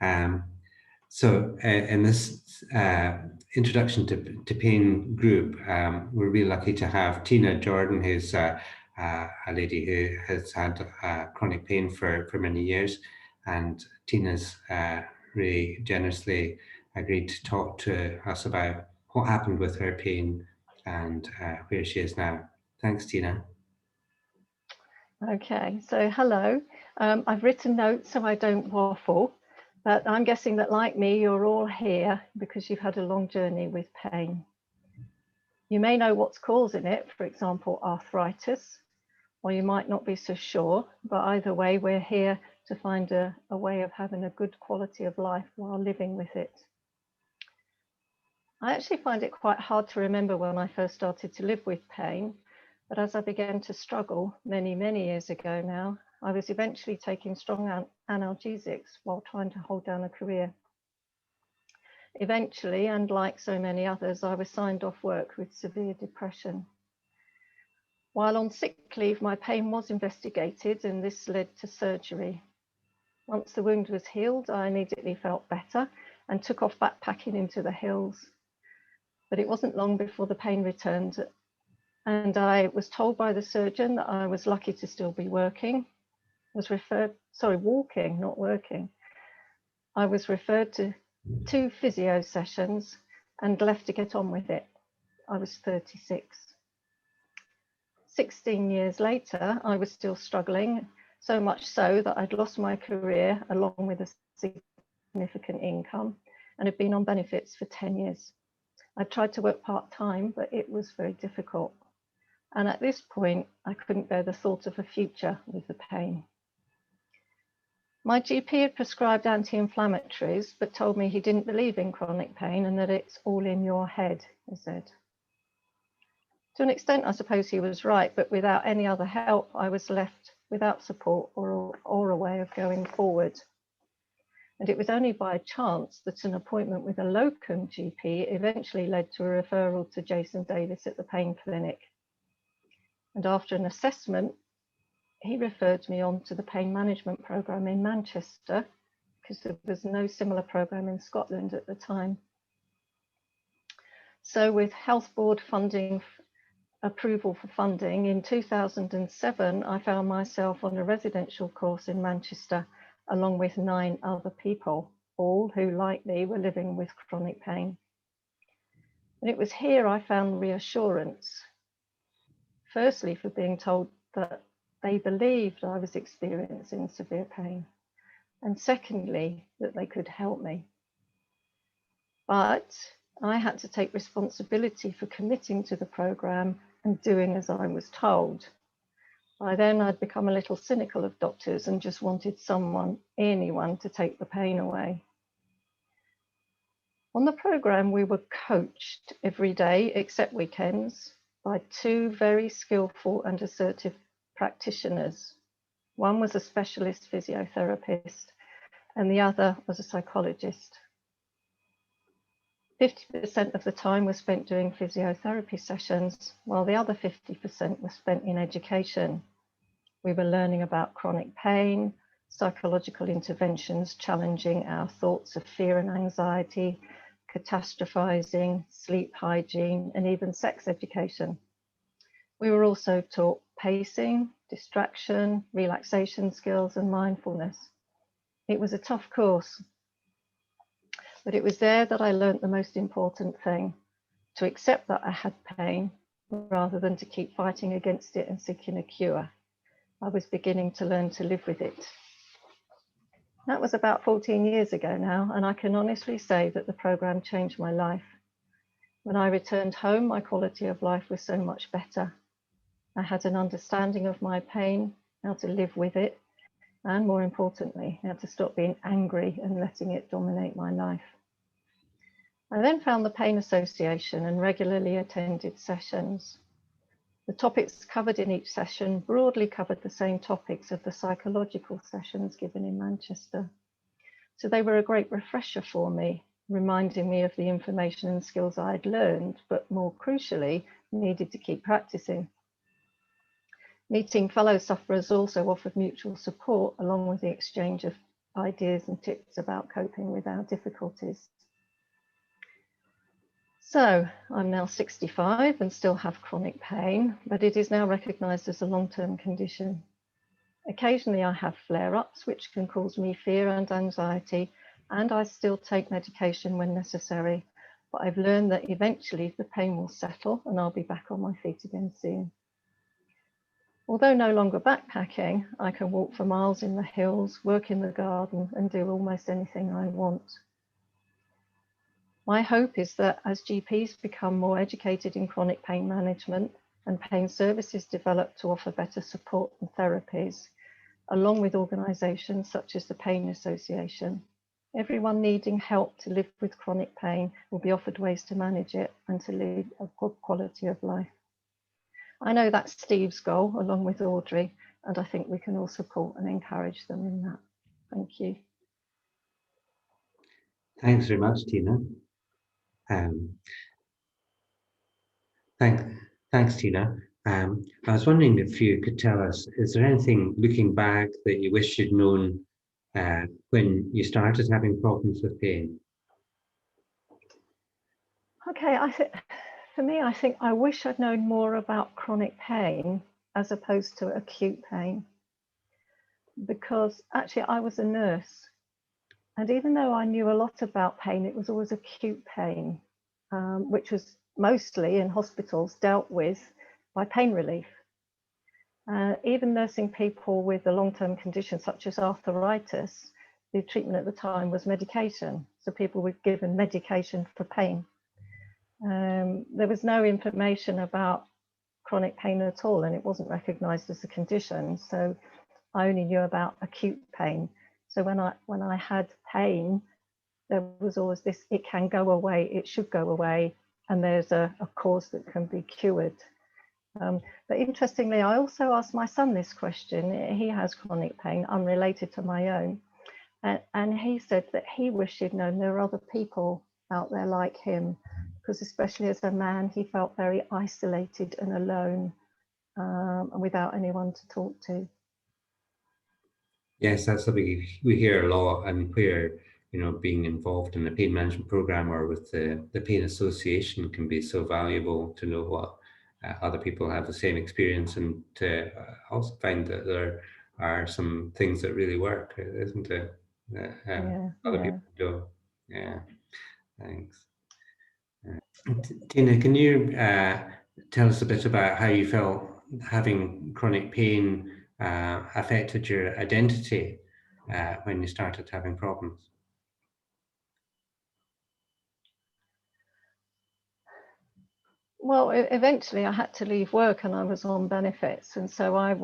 Um, in this introduction to pain group, we're really lucky to have Tina Jordan, who's a lady who has had chronic pain for many years, and Tina's really generously agreed to talk to us about what happened with her pain and where she is now. Thanks, Tina. Okay, so hello. I've written notes so I don't waffle, but I'm guessing that, like me, you're all here because you've had a long journey with pain. You may know what's causing it, for example, arthritis, or you might not be so sure, but either way, we're here to find a way of having a good quality of life while living with it. I actually find it quite hard to remember when I first started to live with pain, but as I began to struggle many years ago now, I was eventually taking strong analgesics while trying to hold down a career. Eventually, and like so many others, I was signed off work with severe depression. While on sick leave, my pain was investigated and this led to surgery. Once the wound was healed, I immediately felt better and took off backpacking into the hills. But it wasn't long before the pain returned, and I was told by the surgeon that I was lucky to still be walking, not working. I was referred to 2 physio sessions and left to get on with it. I was 36. 16 years later, I was still struggling, so much so that I'd lost my career along with a significant income and had been on benefits for 10 years. I tried to work part-time, but it was very difficult. And at this point, I couldn't bear the thought of a future with the pain. My GP had prescribed anti-inflammatories, but told me he didn't believe in chronic pain and that it's all in your head, he said. To an extent, I suppose he was right, but without any other help, I was left without support or a way of going forward. And it was only by chance that an appointment with a locum GP eventually led to a referral to Jason Davis at the pain clinic. And after an assessment, he referred me on to the pain management program in Manchester because there was no similar program in Scotland at the time. So with Health Board approval for funding, in 2007, I found myself on a residential course in Manchester along with 9 other people, all who, like me, were living with chronic pain. And it was here I found reassurance. Firstly, for being told that they believed I was experiencing severe pain. And secondly, that they could help me. But I had to take responsibility for committing to the program and doing as I was told. By then I'd become a little cynical of doctors and just wanted anyone to take the pain away. On the program, we were coached every day, except weekends, by 2 very skillful and assertive practitioners. One was a specialist physiotherapist and the other was a psychologist. 50% of the time was spent doing physiotherapy sessions, while the other 50% was spent in education. We were learning about chronic pain, psychological interventions challenging our thoughts of fear and anxiety, catastrophizing, sleep hygiene, and even sex education. We were also taught pacing, distraction, relaxation skills, and mindfulness. It was a tough course, but it was there that I learned the most important thing, to accept that I had pain rather than to keep fighting against it and seeking a cure. I was beginning to learn to live with it. That was about 14 years ago now, and I can honestly say that the program changed my life. When I returned home, my quality of life was so much better. I had an understanding of my pain, how to live with it, and more importantly, how to stop being angry and letting it dominate my life. I then found the Pain Association and regularly attended sessions. The topics covered in each session broadly covered the same topics of the psychological sessions given in Manchester. So they were a great refresher for me, reminding me of the information and skills I had learned, but more crucially, needed to keep practicing. Meeting fellow sufferers also offered mutual support along with the exchange of ideas and tips about coping with our difficulties. So I'm now 65 and still have chronic pain, but it is now recognised as a long-term condition. Occasionally I have flare-ups, which can cause me fear and anxiety, and I still take medication when necessary. But I've learned that eventually the pain will settle and I'll be back on my feet again soon. Although no longer backpacking, I can walk for miles in the hills, work in the garden, and do almost anything I want. My hope is that as GPs become more educated in chronic pain management and pain services develop to offer better support and therapies, along with organisations such as the Pain Association, everyone needing help to live with chronic pain will be offered ways to manage it and to lead a good quality of life. I know that's Steve's goal, along with Audrey, and I think we can all support and encourage them in that. Thank you. Thanks very much, Tina. Thanks, Tina. I was wondering if you could tell us, is there anything looking back that you wish you'd known when you started having problems with pain? Okay, for me, I think I wish I'd known more about chronic pain as opposed to acute pain, because actually I was a nurse, and even though I knew a lot about pain, it was always acute pain, which was mostly in hospitals dealt with by pain relief. Even nursing people with a long-term condition such as arthritis, the treatment at the time was medication. So people were given medication for pain. There was no information about chronic pain at all, and it wasn't recognised as a condition. So I only knew about acute pain. So when I had pain, there was always this: it can go away, it should go away, and there's a cause that can be cured. But interestingly, I also asked my son this question. He has chronic pain unrelated to my own. And he said that he wished he'd known there were other people out there like him, because especially as a man, he felt very isolated and alone and without anyone to talk to. Yes, that's something we hear a lot, and where, being involved in a pain management program or with the Pain Association can be so valuable to know what other people have the same experience, and to also find that there are some things that really work, isn't it? Other people do. Yeah, thanks. Tina, can you tell us a bit about how you felt having chronic pain affected your identity when you started having problems? Well, eventually I had to leave work and I was on benefits. And so I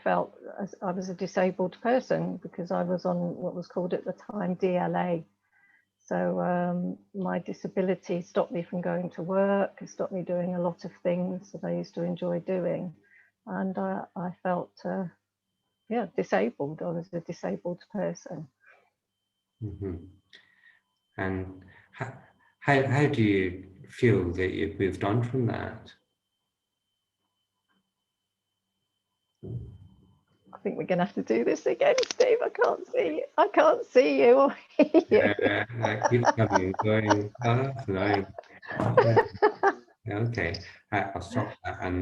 felt as I was a disabled person because I was on what was called at the time DLA. So my disability stopped me from going to work, it stopped me doing a lot of things that I used to enjoy doing. And I felt, disabled. I was a disabled person. Mm-hmm. And how do you feel that you've moved on from that? I think we're going to have to do this again, Steve. I can't see you. I can't see you or hear you. That keeps coming and going. Oh, that's annoying. Okay, I'll stop that. And